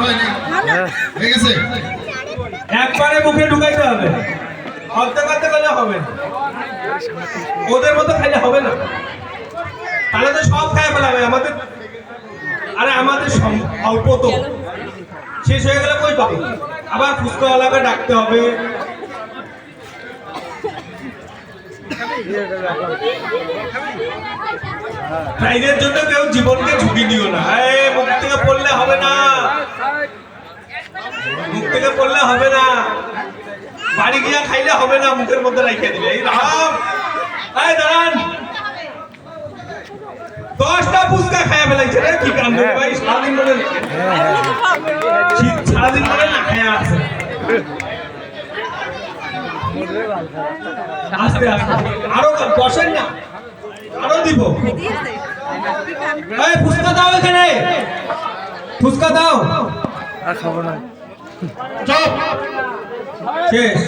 হয়নি হয়ে গেছে একবারে মুখে ঢুকাইতে হবে অর্ধেক অর্ধেক করলে হবে না ওদের মতো খাইলে হবে না তাহলে তো সব খাই ফেলাবে আমাদের আরে আমাদের অল্প তো শেষ হয়ে গেলে কই পাবে আবার ফুচকাওয়ালাকে ডাকতে হবে প্রাইজের জন্য কেউ জীবনকে ঝুঁকি দিও না মুখ থেকে পড়লে হবে না মুখ থেকে পড়লে হবে না বাড়ি গিয়া খাইলে হবে না মুখের মধ্যে রাখিয়ে দিলে এই রাম এই দাঁড়ান 10টা ফুচকা খাইয়া ফেলাইছে রে কি কাণ্ড ভাই সারাদিন ধরে সারাদিন ধরে না খাইয়া আছে আস্তে আস্তে আরো বসেন না আরো দিব এই ফুচকা দাও এখানে ফুচকা দাও আর খাবো না চুপ শেষ